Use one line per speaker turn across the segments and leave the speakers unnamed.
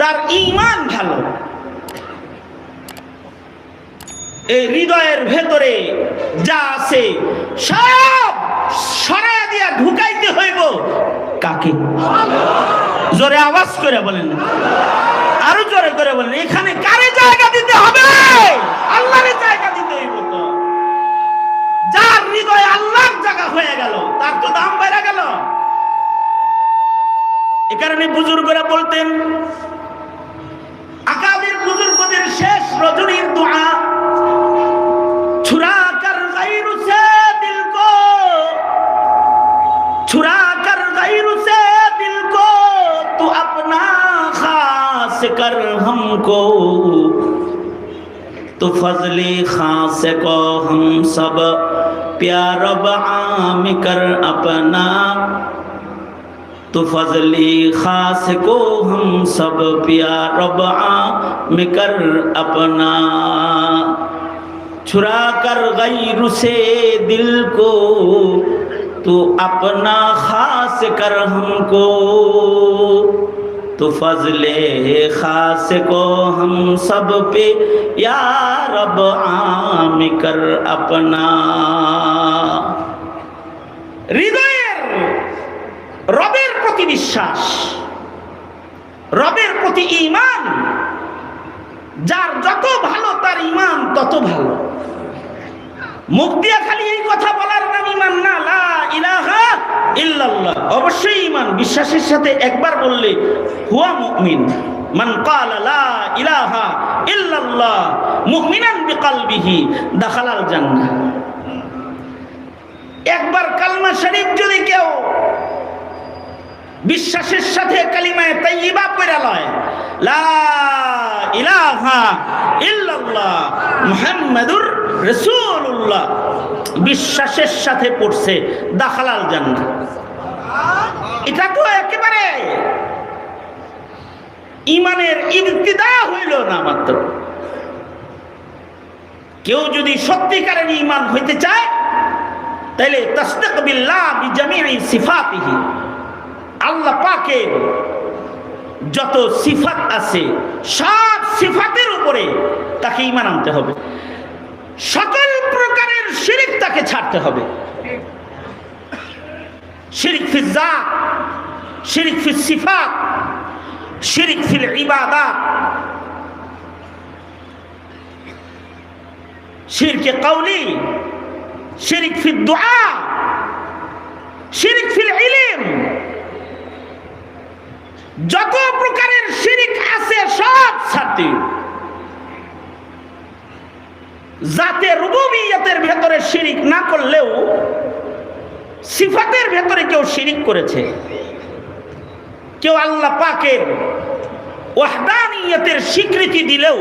যার ঈমান ভালো, এই হৃদয়ের ভেতরে যা আছে সব সরাইয়া দিয়া ঢুকাইতে হইব কাকে? জোরে আওয়াজ করে বলেন, আরো জোরে করে বলেন, এখানে কারে জায়গা দিতে হবে? আল্লাহরে জায়গা দিতে হইব। তো যার হৃদয়ে আল্লাহর জায়গা হয়ে গেল তার তো দাম বেড়ে গেল। এ কারণে বুজুর্গরা বলতেন, আকাবির বুজুর্গদের শেষ রজনীর দোয়া, छुरा कर गैर से दिल को, छुरा कर गैर से दिल को, तू अपना खास कर हमको, तो फजले खास को हम सब प्यार आम कर अपना, तो फजले खास को हम सब प्यार आम कर अपना, छुरा कर गैर से दिल को, तो अपना खास कर हमको, तो फजले खास को हम सब पे या रब आम कर अपना। হৃদয়ের রবের প্রতি বিশ্বাস, রবের প্রতি ঈমান, যার যত ভালো তার ঈমান তত ভালো। মুখ দিয়া খালি এই কথা বলার নাম ঈমান না, লা ইলাহা ইল্লাল্লাহ অবশ্যই ঈমান, বিশ্বাসের সাথে একবার বললে হুয়া মুমিন। মান ক্বালা লা ইলাহা ইল্লাল্লাহ মুমিনান বিকলবিহি দাখালাল জান্নাহ। একবার কালমা শরীফ যদি কেউ বিশ্বাসের সাথে কালিমায়ে তাইয়্যিবা পড়া লয়, লা ইলাহা ইল্লাল্লাহ মুহাম্মাদুর রাসূলুল্লাহ, বিশ্বাসের সাথে পড়ছে, দাখালাল জান্নাহ। এটা তো একেবারে ঈমানের ইবতিদা হইল না মাত্র। কেউ যদি সত্যিকারের ঈমান হইতে চায় তাহলে তাসদীক বিল্লাহ বিজামিই সিফাতিহি, আল্লাহ পাকের যত সিফাত আছে সব সিফাতের উপরে তাকে ঈমান আনতে হবে। সকল প্রকারের শিরক তাকে ছাড়তে হবে। শিরক ফিল যাত, শিরক ফিল সিফাত, শিরক ফিল ইবাদাত, শিরকে কওলি, শিরক ফিল দুআ, শিরক ফিল ইলম, যত প্রকারের শিরক আছে সব ছাড়তে। জাতে রুবুবিয়তের ভেতরে শিরিক না করলেও সিফাতের ভেতরে কেউ শিরিক করেছে, কেউ আল্লাহ পাকের ওয়াহদানিয়তের স্বীকৃতি দিলেও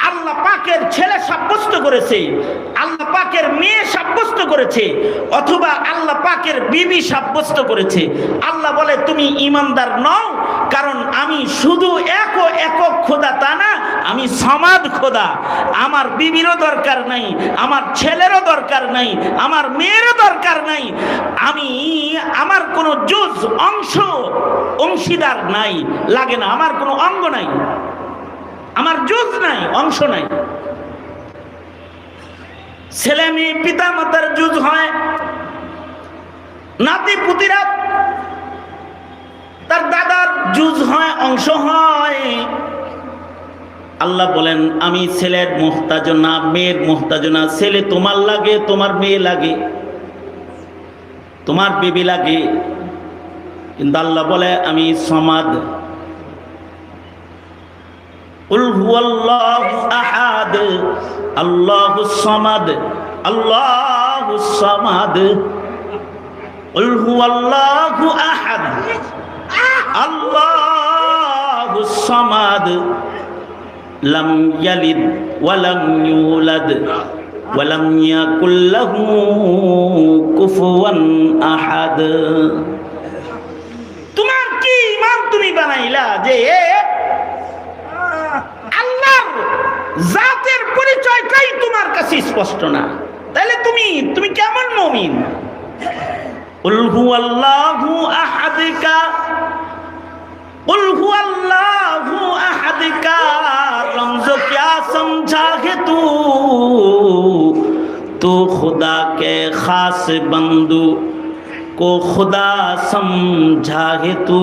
আল্লাহ পাকের ছেলে সাব্যস্ত করেছে, আল্লাহ পাকের মেয়ে সাব্যস্ত করেছে, অথবা আল্লাহ পাকের বিবি সাব্যস্ত করেছে। আল্লাহ বলে তুমি ঈমানদার নও, কারণ আমি শুধু একক খোদা তা না, আমি সমাদ খোদা। আমার বিবিরও দরকার নাই, আমার ছেলেরও দরকার নাই, আমার মেয়েরও দরকার নাই, আমি আমার কোনো জুজ অংশীদার নাই, লাগে না, আমার কোনো অঙ্গ নাই, আমার জুজ নাই, অংশ নাই। ছেলে মেয়ে পিতা মাতার জুজ হয়, নাতি পুতিরা তার দাদার জুজ হয়, অংশ হয়। আল্লাহ বলেন আমি ছেলের মুহতাজ না, মেয়ের মুহতাজ না। ছেলে তোমার লাগে, তোমার মেয়ে লাগে, তোমার বিবি লাগে, কিন্তু আল্লাহ বলে আমি সমাদ। কুল হুয়াল্লাহু আহাদ আল্লাহুস সামাদ আল্লাহুস সামাদ। কুল হুয়াল্লাহু আহাদ আল্লাহুস সামাদ লাম ইয়ালিদ ওয়া লাম ইউলাদ ওয়া লাম ইয়াকুল লাহু কুফুয়ান আহাদ। তোমার কি ঈমান তুমি বানাইলা যে আল্লাহর জাতের পরিচয়টাই তোমার কাছে স্পষ্ট না, তাহলে তুমি কেমন মুমিন? কুল হুয়াল্লাহু আহাদ कुल हुवल्लाहु अहद का रमज़ क्या समझा है तू, तो खुदा के खास बंदू को खुदा समझा है तू,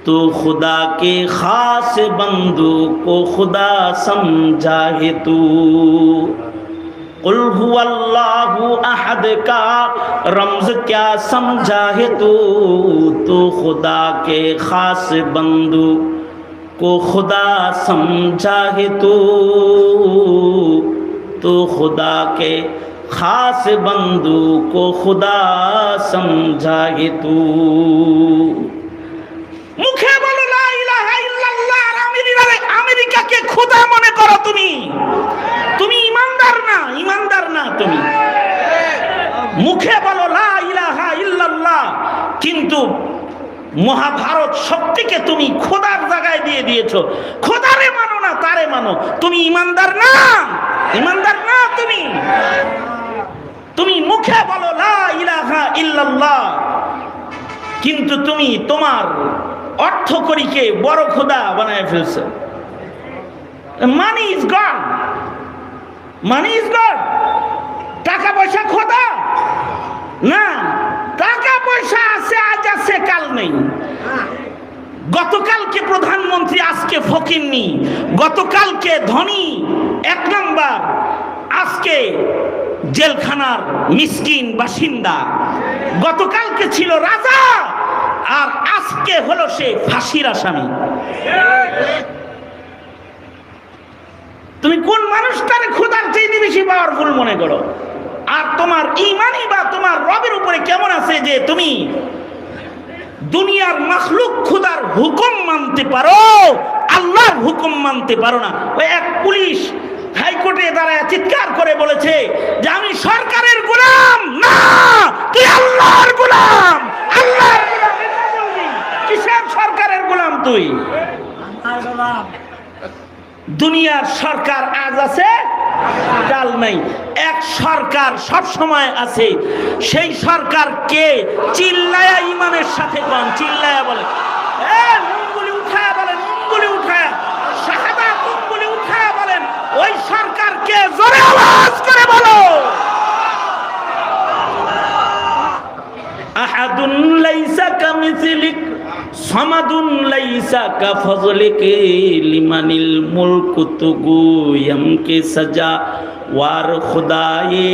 तो खुदा के खास बंदू को खुदा समझा है तू। कुल हुवल्लाहु अहद का रमज़ क्या समझा है तू, तो खुदा के खास बंदू को खुदा समझा है तू, तो खुदा के खास बंदू को खुदा समझा है तू। মুখে বলো লা ইলাহা ইল্লাল্লাহ, আর আমেরিকাকে খোদা মনে করো তুমি। তুমি ইমানদার না, ইমানদার না তুমি। মুখে বলো লা ইলাহা ইল্লাল্লাহ, কিন্তু মহাভারত শক্তিকে তুমি খোদার জায়গায় দিয়ে দিয়েছো। খোদারে মানো না, তারে মানো। তুমি ইমানদার না, ইমানদার না তুমি। তুমি মুখে বলো লা ইলাহা ইল্লাল্লাহ, কিন্তু তুমি তোমার অর্থকরীকে বড় খোদা বানায় ফেলছো। Money is god, money is god. টাকা পয়সা খোদা না, টাকা পয়সা আছে, আজ আছে কাল নেই। গতকালকে প্রধানমন্ত্রী, আজকে ফকিন্নি। গতকালকে ধনী এক নাম্বার, আজকে জেলখানার মিসকিন বাসিন্দা। গতকালকে ছিল রাজা, আর আজকে হলো সে ফাঁসির আসামি। তুমি কোন মানুষটারে খোদার চাইতে বেশি পাওয়ারফুল মনে করো? আর তোমার ঈমানই বা তোমার রবের উপরে কেমন আছে যে তুমি দুনিয়ার মাখলুক খোদার হুকুম মানতে পারো, আল্লাহর হুকুম মানতে পারো না? ওই এক পুলিশ হাইকোর্টে দাঁড়ায় চিৎকার করে বলেছে যে আমি সরকারের গোলাম না, তুই আল্লাহর গোলাম। আল্লাহর গোলাম এটা বলবি? কিসের সরকারের গোলাম তুই? দুনিয়ার সরকার আজ আছে, কাল নাই। এক সরকার সব সময় আছে। সেই সরকার কে? চিল্লায়া ইমানের সাথে কোন, চিল্লায়া বলে, উঙ্গুলি উঠায়া বলেন, উঙ্গুলি উঠায়া, শাহাদাত উঙ্গুলি উঠায়া বলেন, ওই সরকার কে? জোরে আওয়াজ করে বলো। আহাদুন লাইসা কামিসলিক সামাদুন লাইসা কাফজলিকে লিমানিল মুলকু তুগুয়াম কে সাজা ওয়ার খুদায়ে,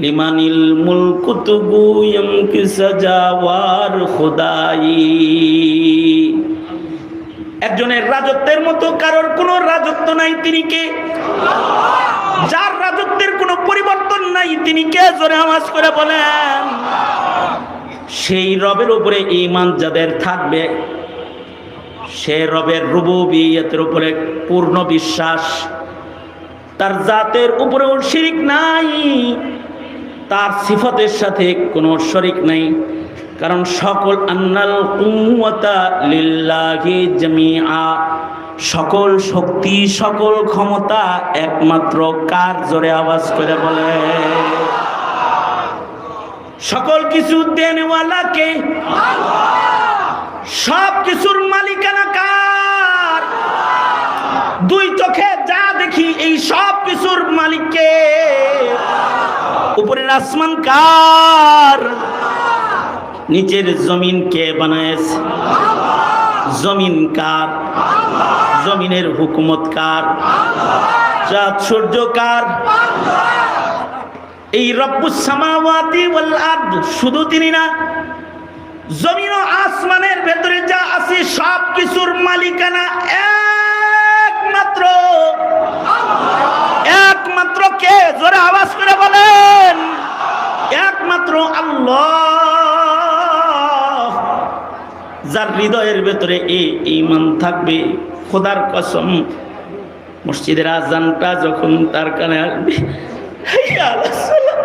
লিমানিল মুলকু তুগুয়াম কে সাজা ওয়ার খুদায়ে। একজনের রাজত্বের মতো কারোর কোনো রাজত্ব নাই, তিনি কে? যার রাজত্বের কোনো পরিবর্তন নাই, তিনি কে? জোরে আওয়াজ করে বলেন। সেই রবের উপরে ঈমান যাদের থাকবে, সে রবের রুবুবিয়তের উপরে পূর্ণ বিশ্বাস, তার জাতের উপরেও শিরিক নাই, তার সিফাতের সাথে কোনো শরিক নাই। কারণ সকল আন্নাল কুওয়াতা লিল্লাহি জামিআ, সকল শক্তি সকল ক্ষমতা একমাত্র কার? জোরে আওয়াজ করে বলে। সকল কিছু দেনওয়ালা কে? সব কিছুর মালিকানা কার? দুই চোখে যা দেখি এই সব কিছুর মালিক কে? উপরের আসমান কার? নিচের জমিন কে বানায়েছে? জমিন কার? জমিনের হুকুমত কার? চাঁদ সূর্য কার? এই রব্বুস সামাওয়াতি ওয়াল আরদ শুধু তিনি না, জমিন ও আসমানের ভেতরে যা আছে সব কিছুর মালিকানা একমাত্র, একমাত্র কে? জোরে আওয়াজ করে বলেন। একমাত্র আল্লাহ। যার হৃদয়ের ভেতরে এই ঈমান থাকবে, খোদার কসম, মসজিদের আজানটা যখন তার কানে আসবে, হাইয়া আলাস সালাত,